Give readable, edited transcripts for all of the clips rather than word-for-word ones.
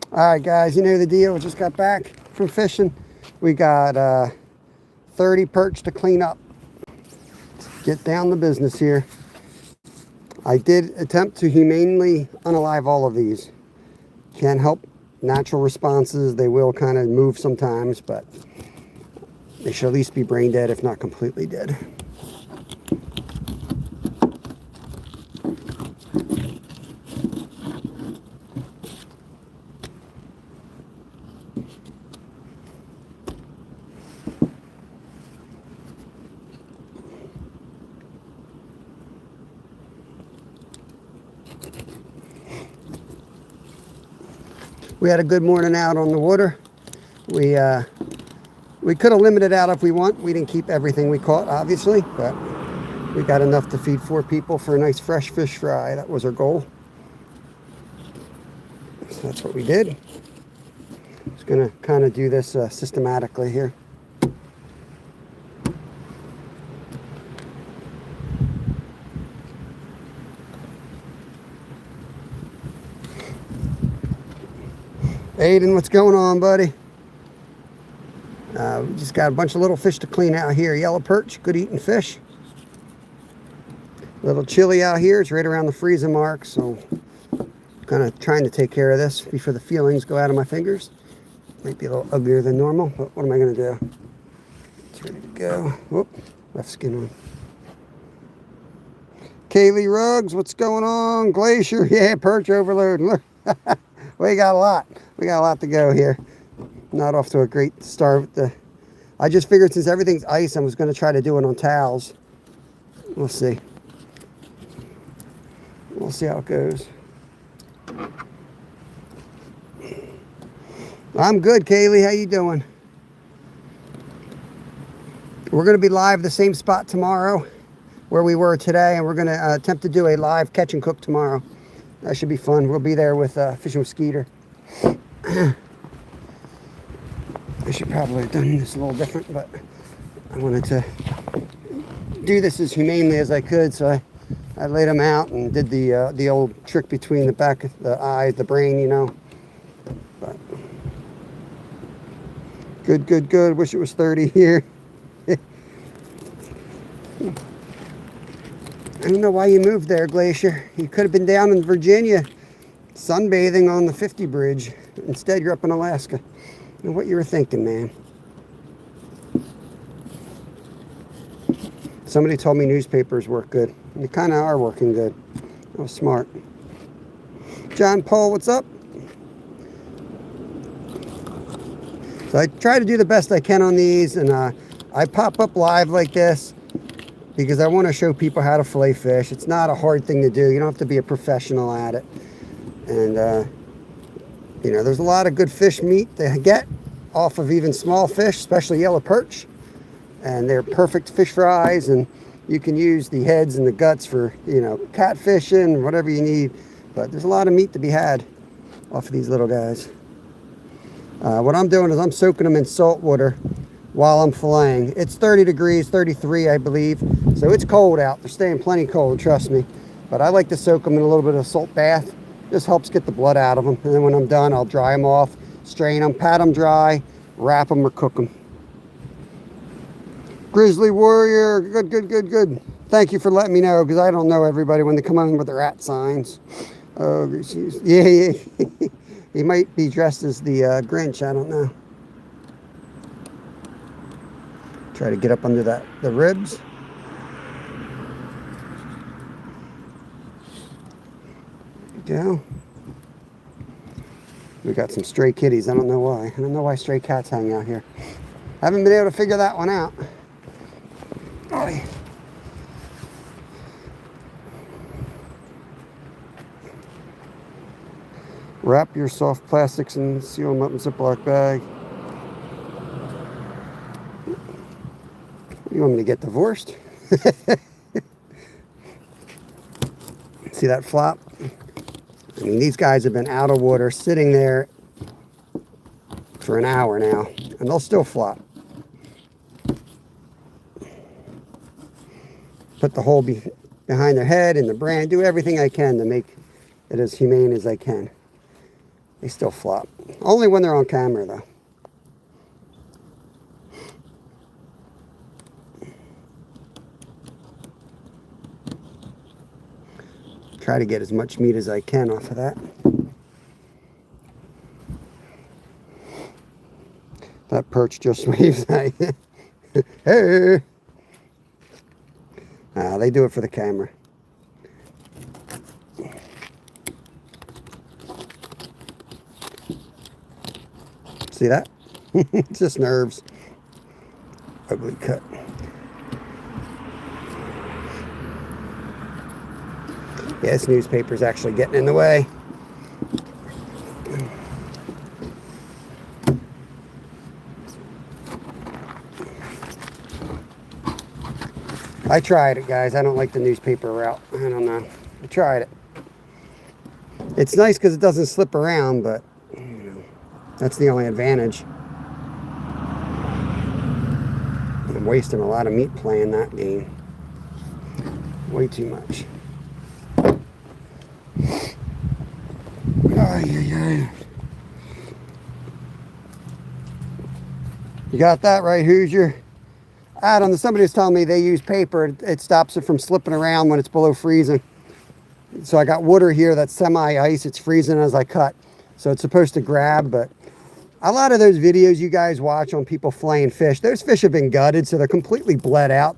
All right, guys, you know the deal. We just got back from fishing. We got 30 perch to clean up. Get down to business here. I did attempt to humanely unalive all of these. Can't help natural responses. They will kind of move sometimes, but they should at least be brain dead, if not completely dead. We had a good morning out on the water. We could have limited out if we want. We didn't keep everything we caught, obviously, but we got enough to feed 4 people for a nice fresh fish fry. That was our goal. So that's what we did. Just gonna kind of do this systematically here. Aiden, what's going on, buddy? We just got a bunch of little fish to clean out here. Yellow perch, good eating fish. A little chilly out here. It's right around the freezing mark, so kind of trying to take care of this before the feelings go out of my fingers. Might be a little uglier than normal, but what am I going to do? It's ready to go. Whoop, left skin on. Kaylee Ruggs, what's going on? Glacier, yeah, perch overload. Look, we got a lot. We got a lot to go here. Not off to a great start with the... I just figured since everything's ice, I was going to try to do it on towels. We'll see. We'll see how it goes. I'm good, Kaylee. How you doing? We're going to be live the same spot tomorrow where we were today, and we're going to attempt to do a live catch and cook tomorrow. That should be fun. We'll be there with Fishing with Skeeter. I should probably have done this a little different, but I wanted to do this as humanely as I could, so I laid them out and did the old trick between the back of the eye, the brain, you know. But good. Wish it was 30 here. I don't know why you moved there, Glacier. You could have been down in Virginia sunbathing on the 50 bridge. Instead, you're up in Alaska. I don't know what you were thinking, man. Somebody told me newspapers work good. And they kind of are working good. That was smart. John Paul, what's up? So I try to do the best I can on these, and I pop up live like this because I want to show people how to fillet fish. It's not a hard thing to do. You don't have to be a professional at it. And, you know, there's a lot of good fish meat to get off of even small fish, especially yellow perch. And they're perfect fish fries, and you can use the heads and the guts for, you know, catfishing, whatever you need. But there's a lot of meat to be had off of these little guys. What I'm doing is I'm soaking them in salt water while I'm filleting. It's 30 degrees, 33, I believe. So it's cold out. They're staying plenty cold, trust me. But I like to soak them in a little bit of salt bath. This helps get the blood out of them. And then when I'm done, I'll dry them off, strain them, pat them dry, wrap them or cook them. Grizzly Warrior, good. Thank you for letting me know, because I don't know everybody when they come on with their @ signs. Oh, yeah. He might be dressed as the Grinch, I don't know. Try to get up under the ribs. There we go. We got some stray kitties. I don't know why. I don't know why stray cats hang out here. Haven't been able to figure that one out. Oh. Wrap your soft plastics and seal them up in a Ziploc bag. You want me to get divorced? See that flop? I mean, these guys have been out of water, sitting there for an hour now, and they'll still flop. Put the hole behind their head and the brand. Do everything I can to make it as humane as I can. They still flop. Only when they're on camera, though. Try to get as much meat as I can off of that. That perch just waves like, hey! They do it for the camera. See that? It's just nerves. Ugly cut. Yeah, this newspaper's actually getting in the way. I tried it, guys. I don't like the newspaper route. I don't know. I tried it. It's nice because it doesn't slip around, but you know, that's the only advantage. I'm wasting a lot of meat playing that game. Way too much. You got that right, Hoosier? Adam, somebody was telling me they use paper. It stops it from slipping around when it's below freezing. So I got water here that's semi-ice. It's freezing as I cut. So it's supposed to grab, but a lot of those videos you guys watch on people filleting fish, those fish have been gutted, so they're completely bled out.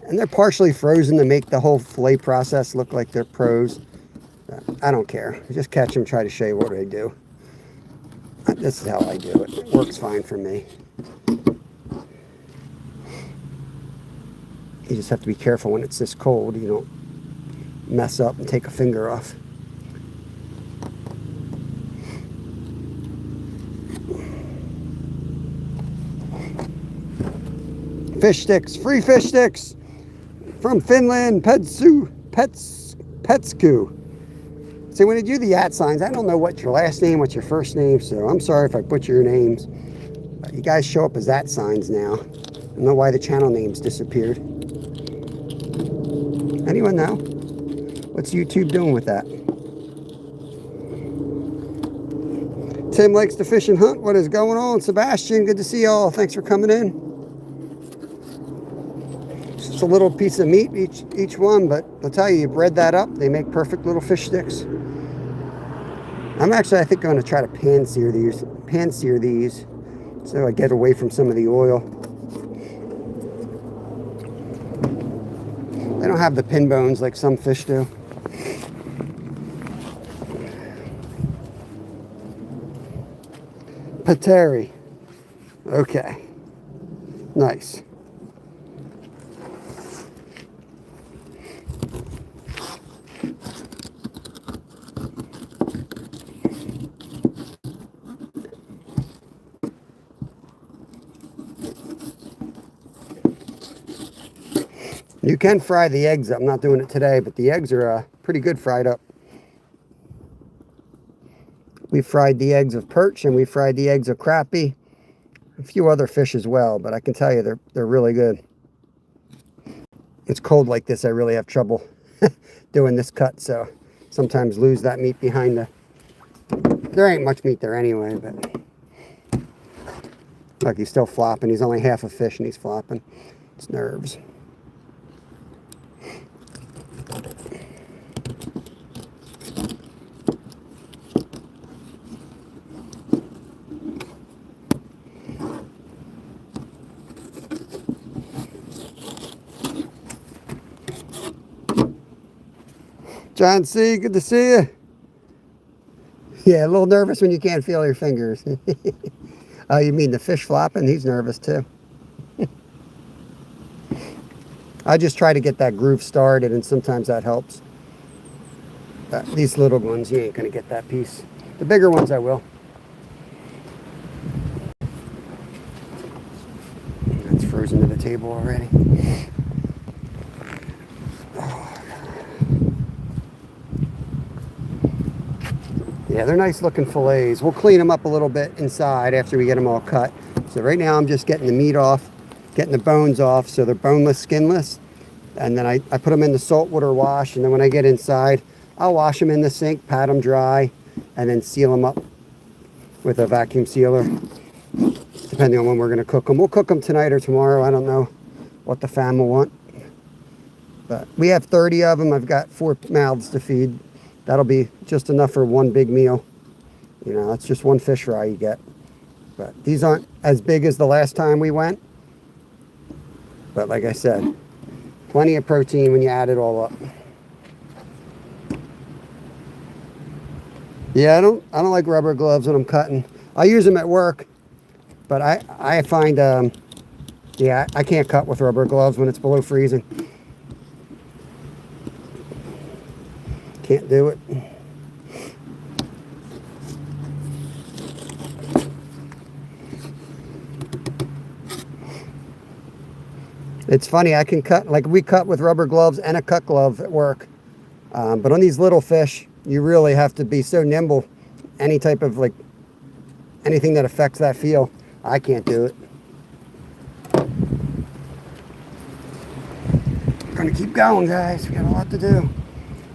And they're partially frozen to make the whole fillet process look like they're pros. I don't care. Just catch them, try to show you what they do. This is how I do it. It works fine for me. You just have to be careful when it's this cold. You don't mess up and take a finger off. Fish sticks, free fish sticks from Finland, Petsku. See, when you do the @ signs, I don't know what's your last name, what's your first name, so I'm sorry if I butcher your names. But you guys show up as @ signs now. I don't know why the channel names disappeared. Anyone know? What's YouTube doing with that? Tim likes to fish and hunt. What is going on? Sebastian, good to see y'all. Thanks for coming in. Just a little piece of meat each one, but I'll tell you, you bread that up, they make perfect little fish sticks. I'm actually, I think, going to try to pan sear these so I get away from some of the oil. They don't have the pin bones like some fish do. Pateri. Okay. Nice. You can fry the eggs up. I'm not doing it today, but the eggs are pretty good fried up. We fried the eggs of perch and we fried the eggs of crappie. A few other fish as well, but I can tell you they're really good. It's cold like this, I really have trouble doing this cut, so sometimes lose that meat behind the... There ain't much meat there anyway, but... Look, he's still flopping. He's only half a fish and he's flopping. It's nerves. John C., good to see you. Yeah, a little nervous when you can't feel your fingers. Oh, you mean the fish flopping? He's nervous too. I just try to get that groove started, and sometimes that helps. These little ones, you ain't going to get that piece. The bigger ones, I will. That's frozen to the table already. Yeah, they're nice looking fillets. We'll clean them up a little bit inside after we get them all cut. So right now I'm just getting the meat off, getting the bones off, so they're boneless, skinless. And then I put them in the saltwater wash, and then when I get inside, I'll wash them in the sink, pat them dry, and then seal them up with a vacuum sealer, depending on when we're going to cook them. We'll cook them tonight or tomorrow. I don't know what the fam will want. But we have 30 of them. I've got 4 mouths to feed. That'll be just enough for one big meal. You know, that's just one fish fry you get. But these aren't as big as the last time we went. But like I said, plenty of protein when you add it all up. Yeah, I don't like rubber gloves when I'm cutting. I use them at work, but I find yeah, I can't cut with rubber gloves when it's below freezing. Can't do it. It's funny, I can cut, like we cut with rubber gloves and a cut glove at work. But on these little fish, you really have to be so nimble. Any type of like, anything that affects that feel, I can't do it. I'm gonna keep going, guys. We got a lot to do.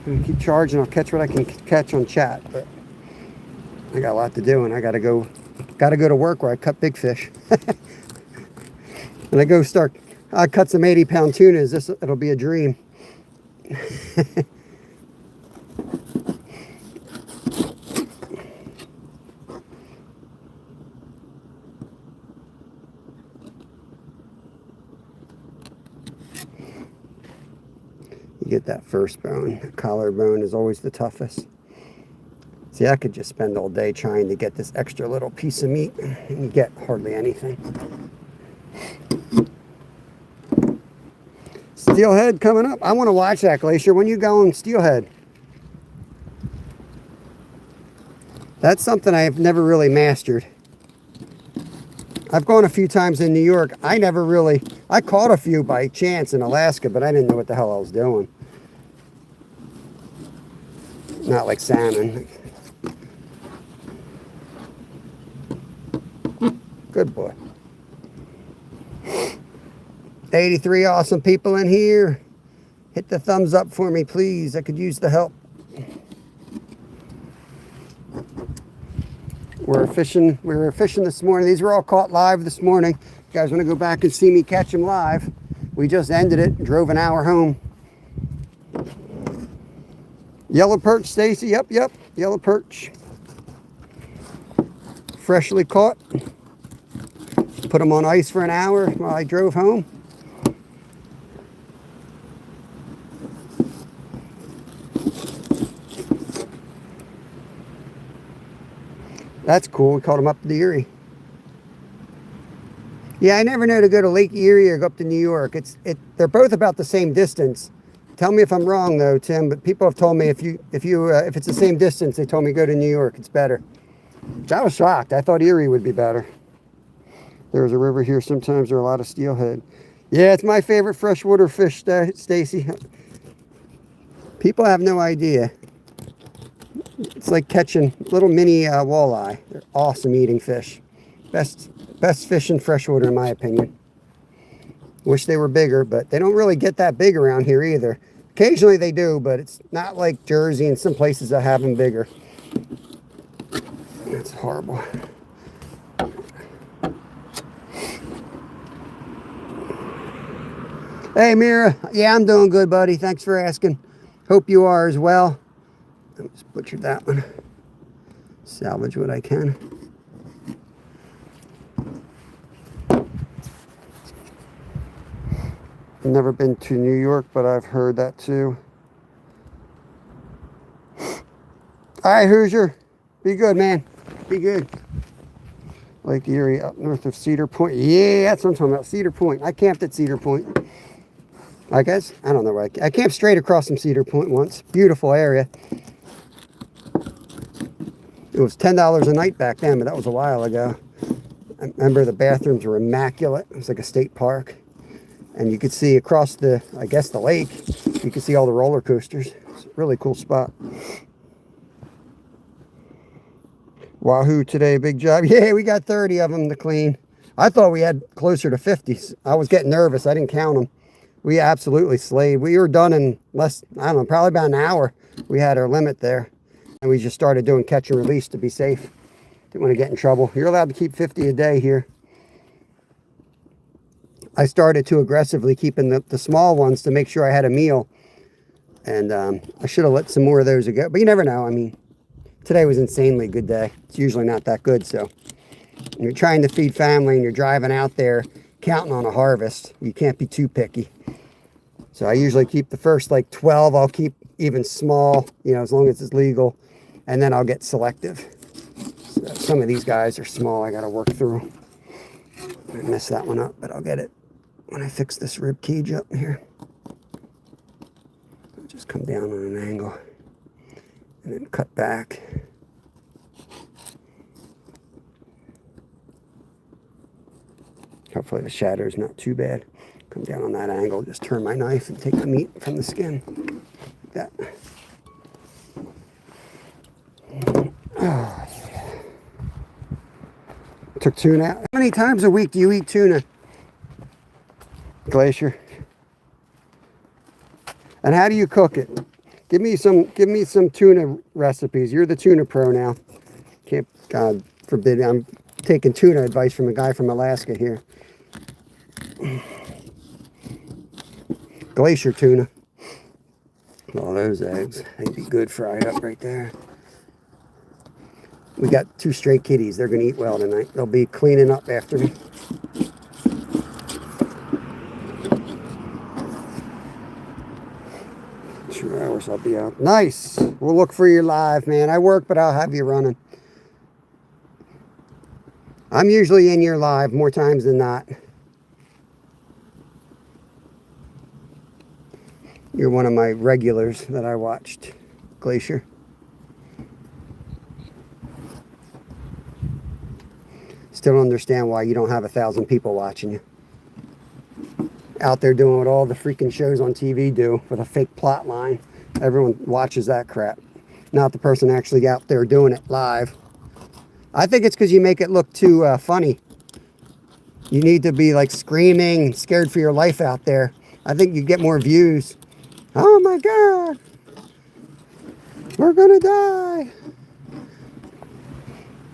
I'm gonna keep charging. I'll catch what I can catch on chat, but I got a lot to do, and I gotta go to work where I cut big fish. When I cut some 80-pound tunas, it'll be a dream. Get that first bone. The collarbone is always the toughest. See, I could just spend all day trying to get this extra little piece of meat, and you get hardly anything. Steelhead coming up. I want to watch that, Glacier. When you go on Steelhead? That's something I've never really mastered. I've gone a few times in New York. I caught a few by chance in Alaska, but I didn't know what the hell I was doing. Not like salmon. Good boy. 83 awesome people in here. Hit the thumbs up for me, please. I could use the help. We were fishing this morning. These were all caught live this morning. You guys want to go back and see me catch them live? We just ended it, drove an hour home. Yellow perch, Stacy. Yep. Yellow perch. Freshly caught. Put them on ice for an hour while I drove home. That's cool. We caught them up the Erie. Yeah, I never know to go to Lake Erie or go up to New York. They're both about the same distance. Tell me if I'm wrong though, Tim, but people have told me if it's the same distance, they told me go to New York, it's better. Which I was shocked. I thought Erie would be better. There's a river here. Sometimes there are a lot of steelhead. Yeah, it's my favorite freshwater fish, Stacy. People have no idea. It's like catching little mini walleye. They're awesome eating fish. Best fish in freshwater, in my opinion. Wish they were bigger, but they don't really get that big around here either. Occasionally they do, but it's not like Jersey and some places that have them bigger. That's horrible. Hey, Mira. Yeah, I'm doing good, buddy. Thanks for asking. Hope you are as well. I just butchered that one. Salvage what I can. I've never been to New York, but I've heard that too. All right, Hoosier. Be good, man. Be good. Lake Erie up north of Cedar Point. Yeah, that's what I'm talking about. Cedar Point. I camped at Cedar Point. I guess. I don't know where I camped straight across from Cedar Point once. Beautiful area. It was $10 a night back then, but that was a while ago. I remember the bathrooms were immaculate. It was like a state park. And you could see across the lake, you could see all the roller coasters. It's a really cool spot. Wahoo today, big job. Yeah, we got 30 of them to clean. I thought we had closer to 50. I was getting nervous. I didn't count them. We absolutely slayed. We were done in less, I don't know, probably about an hour. We had our limit there. And we just started doing catch and release to be safe. Didn't want to get in trouble. You're allowed to keep 50 a day here. I started too aggressively keeping the small ones to make sure I had a meal. And I should have let some more of those go. But you never know. I mean, today was insanely good day. It's usually not that good. So when you're trying to feed family and you're driving out there counting on a harvest, you can't be too picky. So I usually keep the first like 12. I'll keep even small, you know, as long as it's legal. And then I'll get selective. So some of these guys are small. I got to work through. I messed that one up, but I'll get it when I fix this rib cage up here. I'll just come down on an angle and then cut back. Hopefully the shadow is not too bad. Come down on that angle, just turn my knife and take the meat from the skin. Like that. Oh, yeah. Took tuna out. How many times a week do you eat tuna, Glacier? And how do you cook it? Give me some tuna recipes. You're the tuna pro now. Can't, God forbid, I'm taking tuna advice from a guy from Alaska here. Glacier tuna. All those eggs, they'd be good fried up right there. We got 2 stray kitties. They're going to eat well tonight. They'll be cleaning up after me. 2 hours I'll be out. Nice. We'll look for you live, man. I work, but I'll have you running. I'm usually in your live more times than not. You're one of my regulars that I watched, Glacier. Still don't understand why you don't have 1,000 people watching you. Out there doing what all the freaking shows on TV do with a fake plot line. Everyone watches that crap. Not the person actually out there doing it live. I think it's because you make it look too funny. You need to be like screaming, scared for your life out there. I think you get more views. Oh my God. We're gonna die.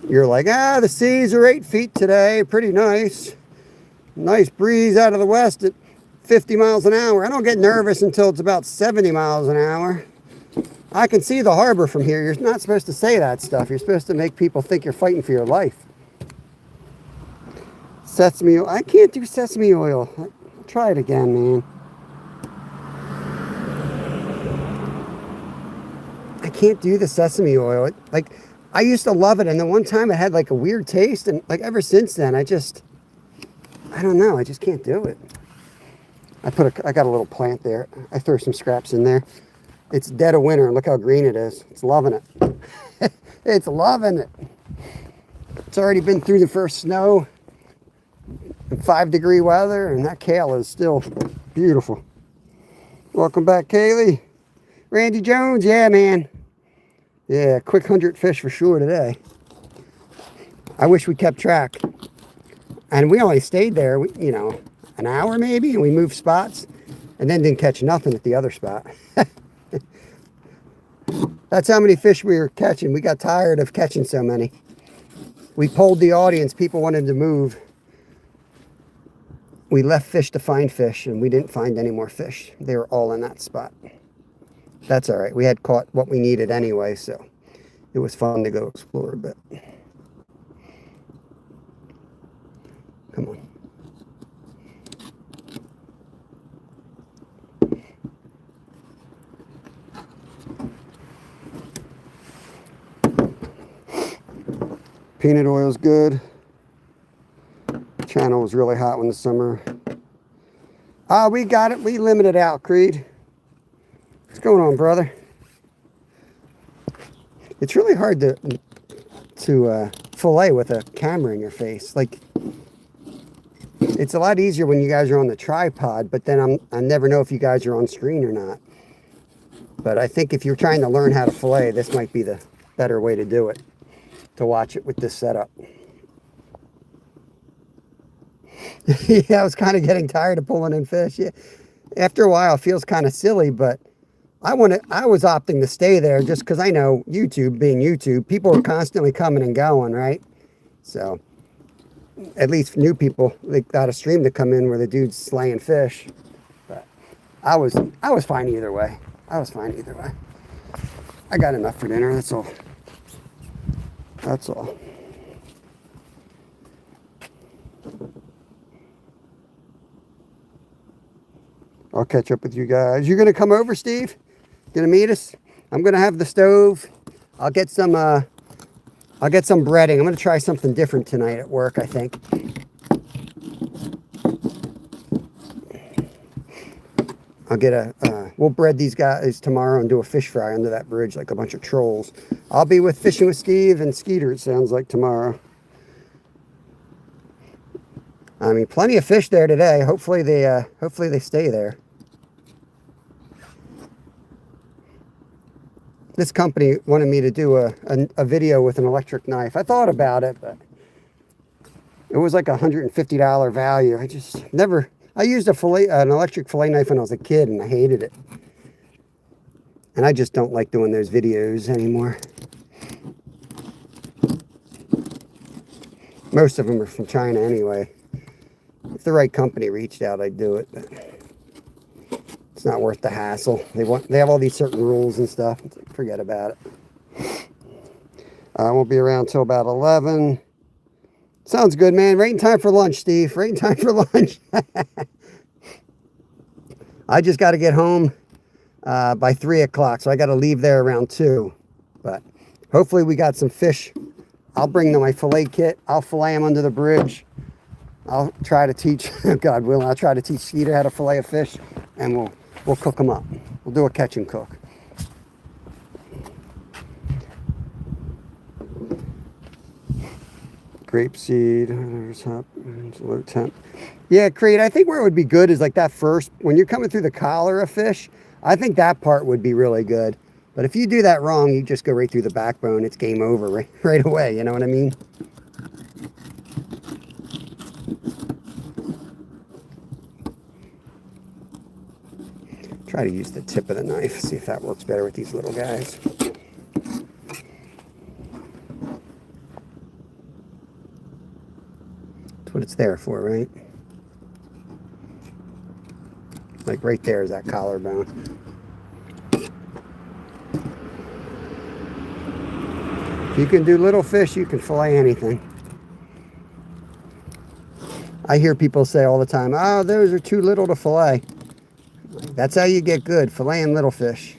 You're like, the seas are 8 feet today. Pretty nice. Nice breeze out of the west at 50 miles an hour. I don't get nervous until it's about 70 miles an hour. I can see the harbor from here. You're not supposed to say that stuff. You're supposed to make people think you're fighting for your life. Sesame oil. I can't do sesame oil. Try it again, man. I can't do the sesame oil. I used to love it, and then one time it had like a weird taste, and like ever since then, I don't know, I just can't do it. I got a little plant there. I throw some scraps in there. It's dead of winter, and look how green it is. It's loving it. It's loving it. It's already been through the first snow and 5-degree weather, and that kale is still beautiful. Welcome back, Kaylee. Randy Jones, yeah, man. Yeah, quick 100 fish for sure today. I wish we kept track. And we only stayed there, you know, an hour maybe, and we moved spots, and then didn't catch nothing at the other spot. That's how many fish we were catching. We got tired of catching so many. We polled the audience. People wanted to move. We left fish to find fish, and we didn't find any more fish. They were all in that spot. That's all right. We had caught what we needed anyway, so it was fun to go explore a bit. Come on. Peanut oil is good. Channel was really hot in the summer. We got it. We limited out, Creed. What's going on, brother? It's really hard to fillet with a camera in your face. Like, it's a lot easier when you guys are on the tripod, but then I never know if you guys are on screen or not. But I think if you're trying to learn how to fillet, this might be the better way to do it, to watch it with this setup. Yeah, I was kind of getting tired of pulling in fish. Yeah. After a while, it feels kind of silly, but I was opting to stay there just because I know YouTube, being YouTube, people are constantly coming and going, right? So at least new people, they got a stream to come in where the dude's slaying fish. But I was fine either way. I was fine either way. I got enough for dinner, that's all. That's all. I'll catch up with you guys. You're gonna come over, Steve? Gonna meet us? I'm gonna have the stove. I'll get some breading. I'm gonna try something different tonight at work, I think. I'll get we'll bread these guys tomorrow and do a fish fry under that bridge like a bunch of trolls. I'll be with Fishing with Steve and Skeeter, it sounds like, tomorrow. I mean, plenty of fish there today. Hopefully they stay there. This company wanted me to do a video with an electric knife. I thought about it, but it was like $150 value. I just never... I used an electric fillet knife when I was a kid, and I hated it. And I just don't like doing those videos anymore. Most of them are from China anyway. If the right company reached out, I'd do it, but it's not worth the hassle. They have all these certain rules and stuff. Forget about it. I won't be around till about 11. Sounds good, man. Right in time for lunch, Steve. Right in time for lunch. I just got to get home by 3 o'clock, so I got to leave there around 2. But hopefully we got some fish. I'll bring my fillet kit. I'll fillet them under the bridge. I'll try to teach, God willing, I'll try to teach Skeeter how to fillet a fish, and we'll cook them up. We'll do a catch and cook. Grapeseed, low temp. Yeah, Creed, I think where it would be good is like that first, when you're coming through the collar of fish, I think that part would be really good. But if you do that wrong, you just go right through the backbone, it's game over right away, you know what I mean? Try to use the tip of the knife, see if that works better with these little guys. That's what it's there for, right? Like right there is that collarbone. If you can do little fish, you can fillet anything. I hear people say all the time, oh, those are too little to fillet. That's how you get good, filleting little fish.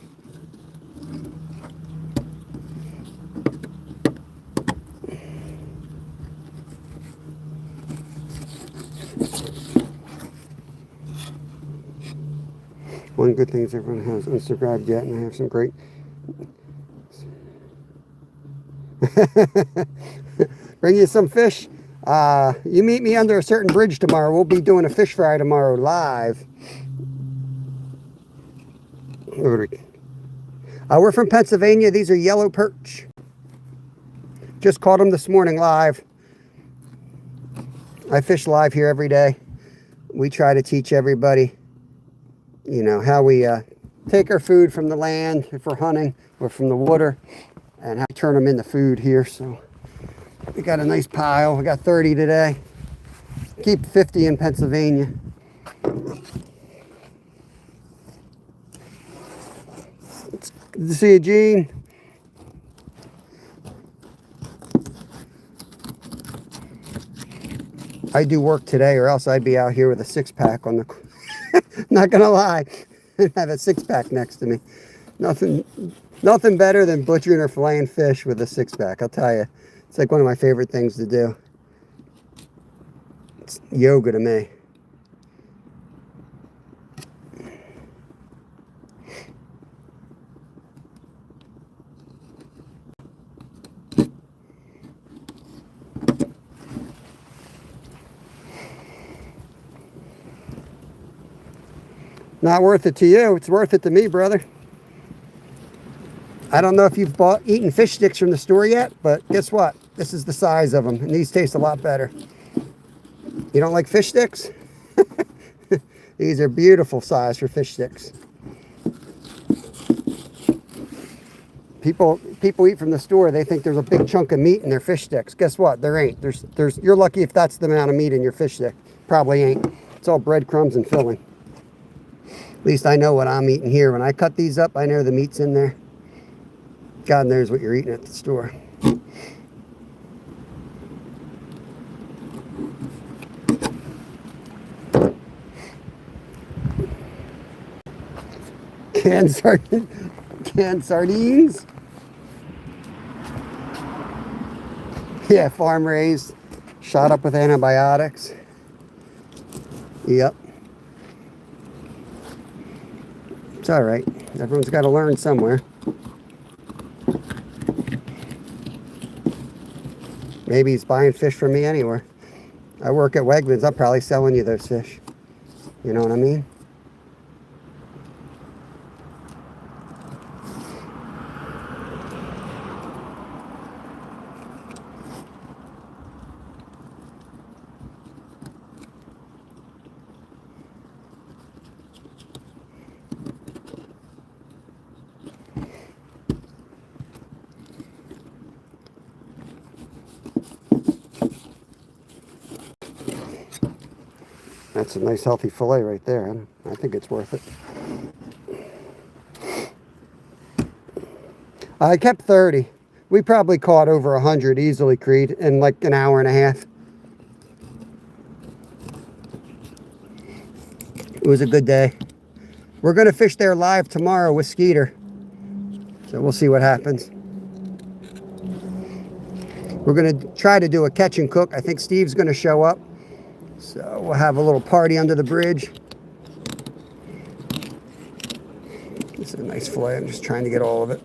One good thing is everyone has unsubscribed yet, and I have some great... Bring you some fish. You meet me under a certain bridge tomorrow. We'll be doing a fish fry tomorrow live. We're from Pennsylvania. These are yellow perch. Just caught them this morning live. I fish live here every day. We try to teach everybody, you know, how we take our food from the land if we're hunting, or from the water, and how to turn them into food here. So we got a nice pile. We got 30 today. Keep 50 in Pennsylvania. It's good to see you, Gene. I do work today, or else I'd be out here with a 6-pack on the... Not gonna lie, I have a 6-pack next to me. Nothing better than butchering or filleting fish with a 6-pack. I'll tell you, it's like one of my favorite things to do. It's yoga to me. Not worth it to you. It's worth it to me, brother. I don't know if you've eaten fish sticks from the store yet, but guess what? This is the size of them, and these taste a lot better. You don't like fish sticks? These are beautiful size for fish sticks. People eat from the store. They think there's a big chunk of meat in their fish sticks. Guess what? There ain't. You're lucky if that's the amount of meat in your fish stick. Probably ain't. It's all breadcrumbs and filling. At least I know what I'm eating here. When I cut these up, I know the meat's in there. God knows what you're eating at the store. Canned sardines. Yeah, farm raised, shot up with antibiotics. Yep. It's all right. Everyone's got to learn somewhere. Maybe he's buying fish from me anywhere. I work at Wegmans. I'm probably selling you those fish. You know what I mean? That's a nice healthy fillet right there. I think it's worth it. I kept 30. We probably caught over 100 easily, Creed, in like an hour and a half. It was a good day. We're going to fish there live tomorrow with Skeeter. So we'll see what happens. We're going to try to do a catch and cook. I think Steve's going to show up. So we'll have a little party under the bridge. This is a nice fillet. I'm just trying to get all of it.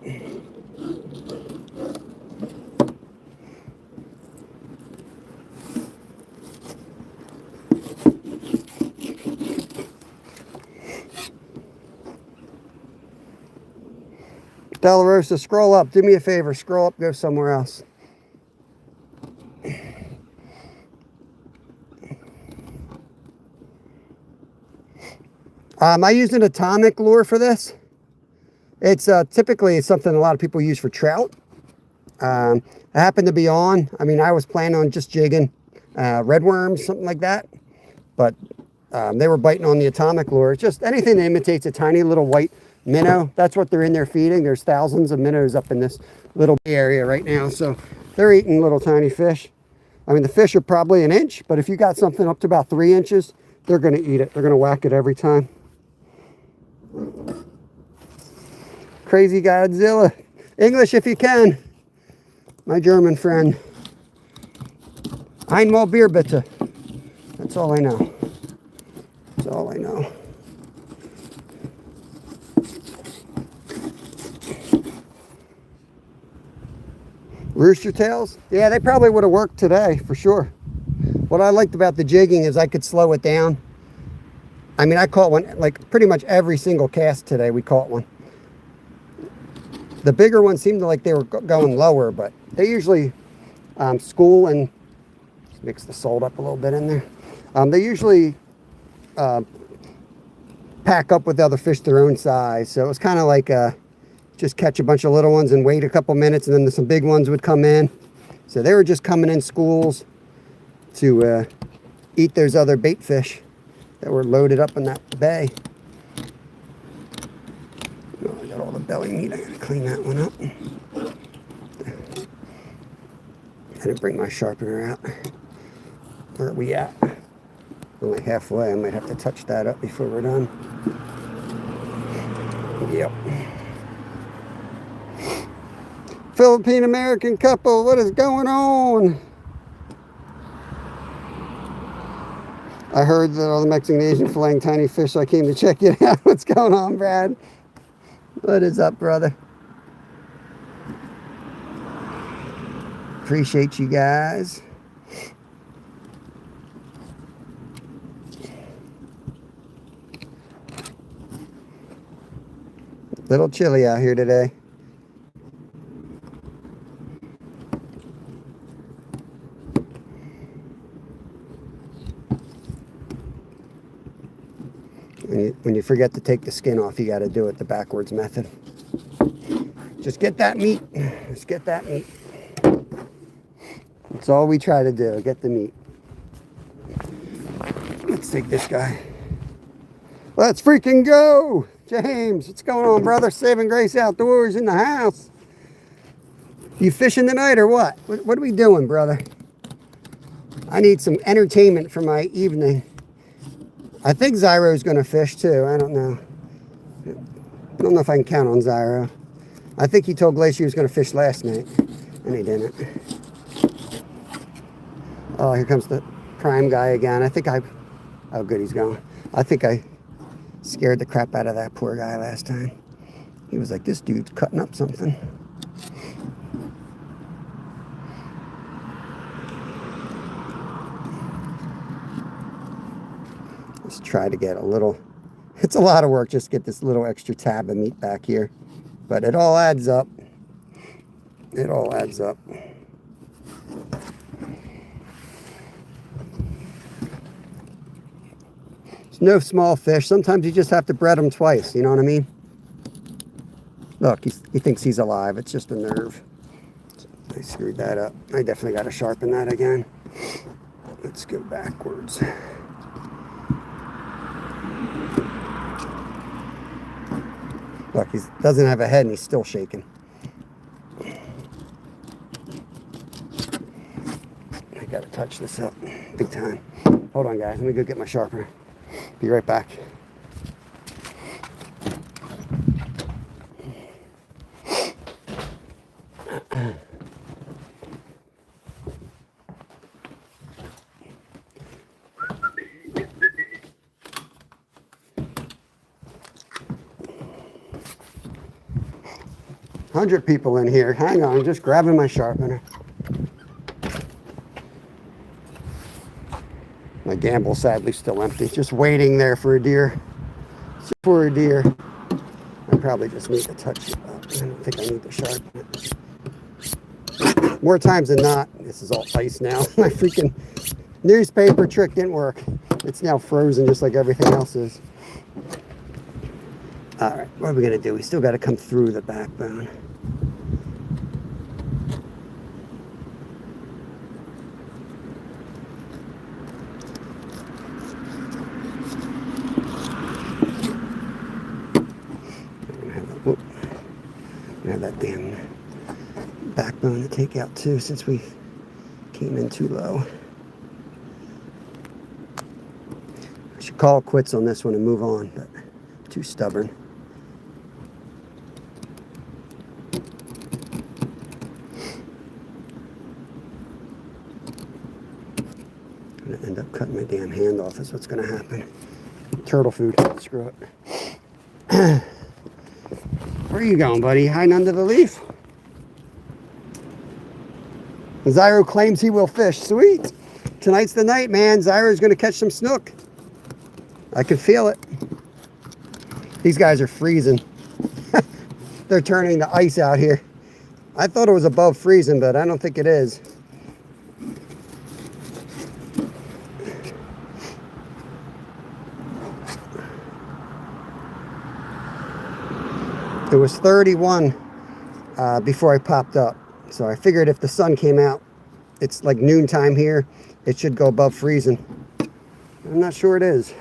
De La Rosa, scroll up. Do me a favor. Scroll up. Go somewhere else. I use an atomic lure for this. It's typically something a lot of people use for trout. I happened to be on. I mean, I was planning on just jigging redworms, something like that. But they were biting on the atomic lure. It's just anything that imitates a tiny little white minnow. That's what they're in there feeding. There's thousands of minnows up in this little area right now. So they're eating little tiny fish. I mean, the fish are probably an inch, but if you got something up to about 3 inches, they're going to eat it. They're going to whack it every time. Crazy Godzilla. English if you can. My German friend. Einmal Bier bitte. That's all I know. That's all I know. Rooster tails? Yeah, they probably would have worked today for sure. What I liked about the jigging is I could slow it down. I mean, I caught one, like pretty much every single cast today we caught one. The bigger ones seemed like they were going lower, but they usually school and mix the salt up a little bit in there. They usually pack up with other fish their own size. So it was kind of like just catch a bunch of little ones and wait a couple minutes, and then some big ones would come in. So they were just coming in schools to eat those other bait fish that were loaded up in that bay. Oh, I got all the belly meat. I gotta clean that one up. I didn't bring my sharpener out. Where are we at? Only halfway. I might have to touch that up before we're done. Yep. Philippine American couple, what is going on? I heard that all the Mexican Asian filleting tiny fish, so I came to check it out. What's going on, Brad? What is up, brother? Appreciate you guys. Little chilly out here today. When you forget to take the skin off, you got to do it the backwards method. Just get that meat. Just get that meat. That's all we try to do, get the meat. Let's take this guy. Let's freaking go! James, what's going on, brother? Saving Grace Outdoors in the house. You fishing tonight or what? What are we doing, brother? I need some entertainment for my evening. I think Zyro's going to fish too. I don't know. I don't know if I can count on Zyro. I think he told Glacier he was going to fish last night, and he didn't. Oh, here comes the prime guy again. I think oh, good, he's going. I think I scared the crap out of that poor guy last time. He was like, this dude's cutting up something. Let's try to get a little, it's a lot of work just to get this little extra tab of meat back here. But it all adds up. It all adds up. It's no small fish. Sometimes you just have to bread them twice. You know what I mean? Look, he thinks he's alive. It's just a nerve. I screwed that up. I definitely got to sharpen that again. Let's go backwards. Look, he doesn't have a head and he's still shaking. I gotta touch this up big time. Hold on, guys. Let me go get my sharpener. Be right back. $100 people in here. Hang on, just grabbing my sharpener. My gamble's sadly still empty. Just waiting there for a deer. Just for a deer. I probably just need to touch it up. I don't think I need to sharpen it. More times than not, this is all ice now. My freaking newspaper trick didn't work. It's now frozen just like everything else is. All right, what are we gonna do? We still gotta come through the backbone. Have that damn backbone to take out too, since we came in too low. I should call it quits on this one and move on, but too stubborn. I'm gonna end up cutting my damn hand off is what's gonna happen. Turtle food, screw it. Where are you going, buddy? Hiding under the leaf? Zyro claims he will fish. Sweet. Tonight's the night, man. Zyro's going to catch some snook. I can feel it. These guys are freezing. They're turning the ice out here. I thought it was above freezing, but I don't think it is. It was 31 before I popped up. So I figured if the sun came out, it's like noontime here, it should go above freezing. I'm not sure it is.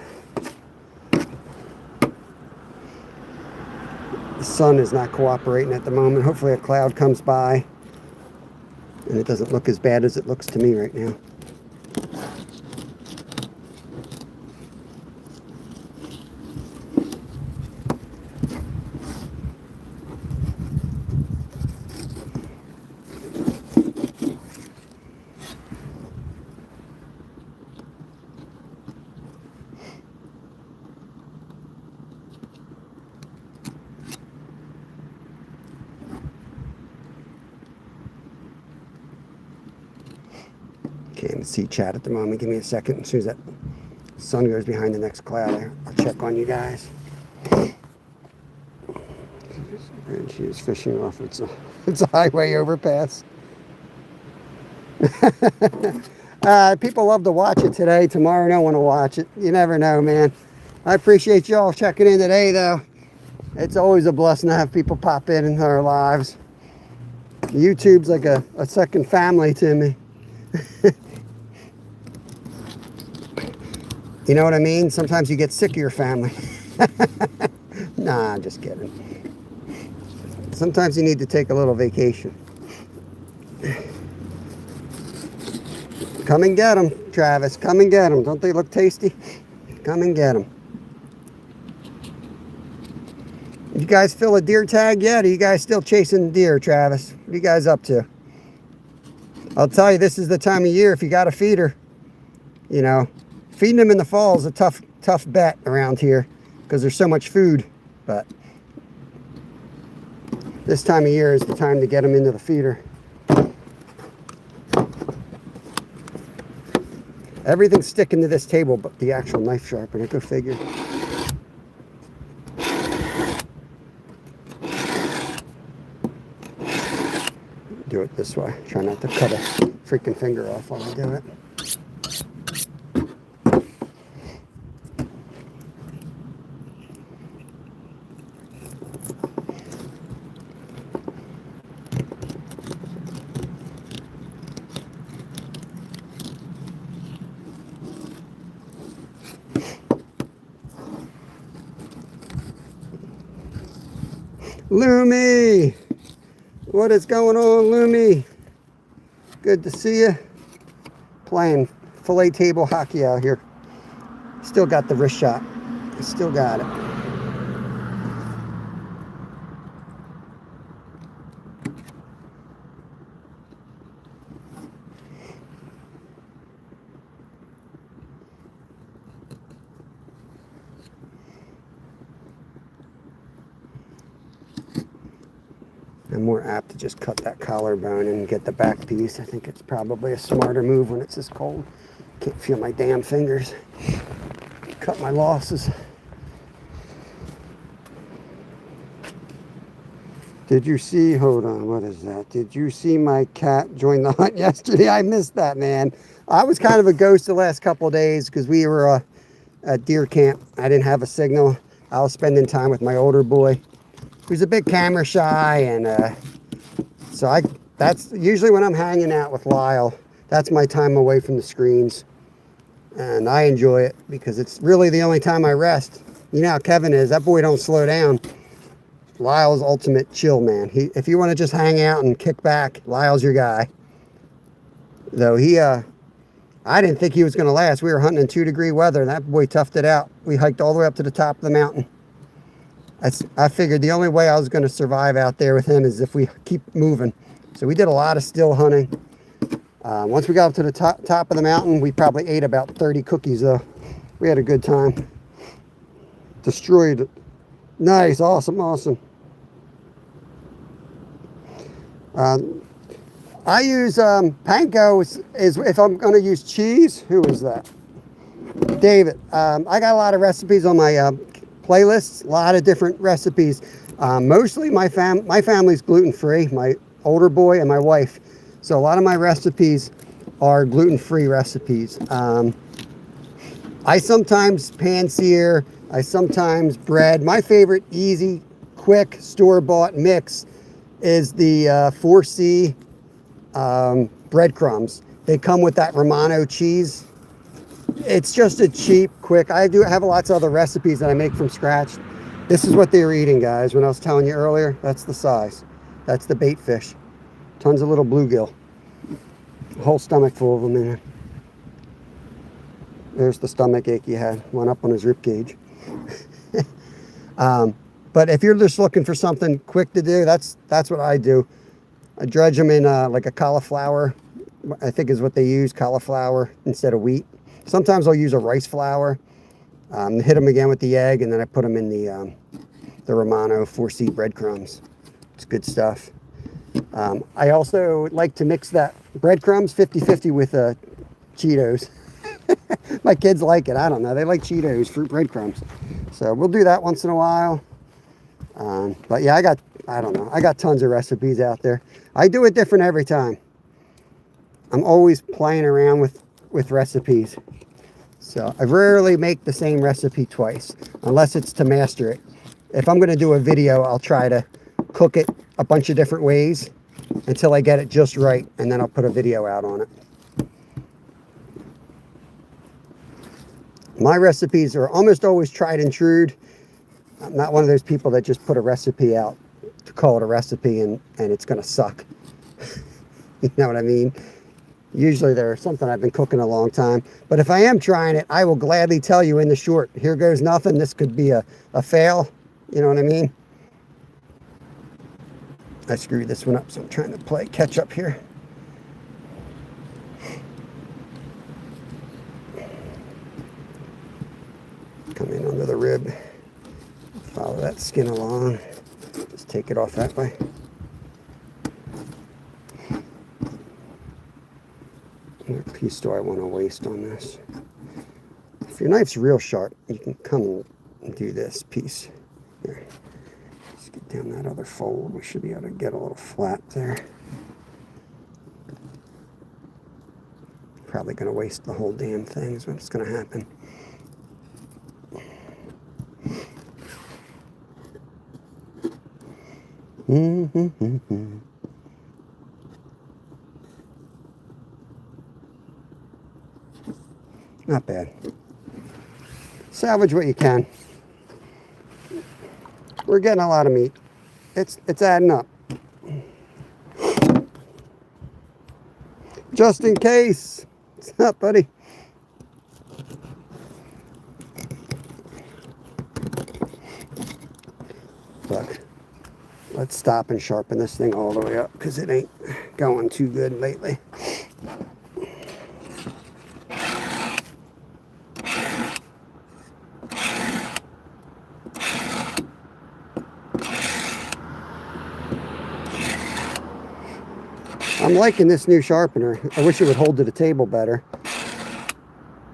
The sun is not cooperating at the moment. Hopefully a cloud comes by and it doesn't look as bad as it looks to me right now. Can't see chat at the moment. Give me a second. As soon as that sun goes behind the next cloud, I'll check on you guys. And she is fishing off. It's a highway overpass. People love to watch it today. Tomorrow, no one will watch it. You never know, man. I appreciate y'all checking in today, though. It's always a blessing to have people pop into our lives. YouTube's like a second family to me. You know what I mean? Sometimes you get sick of your family. Nah, just kidding. Sometimes you need to take a little vacation. Come and get them, Travis. Come and get them. Don't they look tasty? Come and get them. You guys fill a deer tag yet? Are you guys still chasing deer, Travis? What are you guys up to? I'll tell you, this is the time of year if you got a feeder. You know, feeding them in the fall is a tough bet around here because there's so much food. But this time of year is the time to get them into the feeder. Everything's sticking to this table but the actual knife sharpener. Go figure. Do it this way. Try not to cut a freaking finger off while I do it. Loomy! What is going on, Loomy? Good to see you. Playing fillet table hockey out here. Still got the wrist shot. Still got it. I'm more apt to just cut that collarbone and get the back piece. I think it's probably a smarter move when it's this cold. Can't feel my damn fingers. Cut my losses. Did you see, hold on, what is that? Did you see my cat join the hunt yesterday? I missed that, man. I was kind of a ghost the last couple of days because we were at deer camp. I didn't have a signal. I was spending time with my older boy, who's a bit camera shy, and so that's usually when I'm hanging out with Lyle. That's my time away from the screens, and I enjoy it because it's really the only time I rest. You know how Kevin is. That boy don't slow down. Lyle's ultimate chill, man. If you want to just hang out and kick back, Lyle's your guy. Though I didn't think he was going to last. We were hunting in 2-degree weather, and that boy toughed it out. We hiked all the way up to the top of the mountain. I figured the only way I was going to survive out there with him is if we keep moving. So we did a lot of still hunting. Once we got up to the top of the mountain, we probably ate about 30 cookies, though. We had a good time. Destroyed it. Nice, awesome, awesome. I use panko is if I'm going to use cheese. Who is that? David. I got a lot of recipes on my playlists, a lot of different recipes. Mostly my family's gluten-free, my older boy and my wife. So a lot of my recipes are gluten-free recipes. I sometimes pan-sear, I sometimes bread. My favorite easy, quick, store-bought mix is the 4C breadcrumbs. They come with that Romano cheese. It's just a cheap, quick. I do have lots of other recipes that I make from scratch. This is what they were eating, guys, when I was telling you earlier. That's the size. That's the bait fish. Tons of little bluegill. A whole stomach full of them in there. There's the stomach ache he had. One up on his rib cage. But if you're just looking for something quick to do, that's what I do. I dredge them in like a cauliflower, I think is what they use, cauliflower instead of wheat. Sometimes I'll use a rice flour, hit them again with the egg, and then I put them in the Romano 4C breadcrumbs. It's good stuff. I also like to mix that breadcrumbs 50-50 with Cheetos. My kids like it. I don't know. They like Cheetos, fruit breadcrumbs. So we'll do that once in a while. But yeah, I don't know. I got tons of recipes out there. I do it different every time. I'm always playing around with recipes. So I rarely make the same recipe twice, unless it's to master it. if I'm going to do a video, I'll try to cook it a bunch of different ways until I get it just right, and then I'll put a video out on it. My recipes are almost always tried and true. I'm not one of those people that just put a recipe out to call it a recipe and it's going to suck. You know what I mean? Usually there's something I've been cooking a long time. But if I am trying it, I will gladly tell you in the short, here goes nothing. This could be a fail. You know what I mean? I screwed this one up, so I'm trying to play catch up here. Come in under the rib. Follow that skin along. Just take it off that way. What piece do I want to waste on this? If your knife's real sharp, you can come and do this piece. Here. Let's get down that other fold. We should be able to get a little flat there. Probably going to waste the whole damn thing is what's going to happen. Not bad. Salvage what you can. We're getting a lot of meat. It's adding up. Just in case. What's up, buddy? Look, let's stop and sharpen this thing all the way up because it ain't going too good lately. I'm liking this new sharpener. I wish it would hold to the table better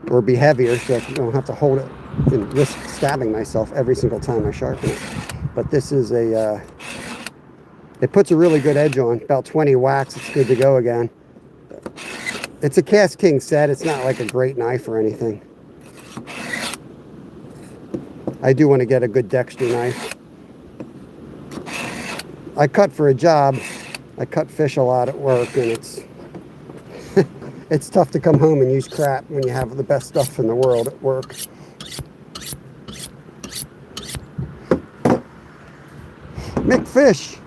or be heavier so I don't have to hold it and risk stabbing myself every single time I sharpen it. But this is a, it puts a really good edge on. About 20 whacks, it's good to go again. It's a Cast King set. It's not like a great knife or anything. I do want to get a good Dexter knife. I cut for a job. I cut fish a lot at work, and it's tough to come home and use crap when you have the best stuff in the world at work. McFish.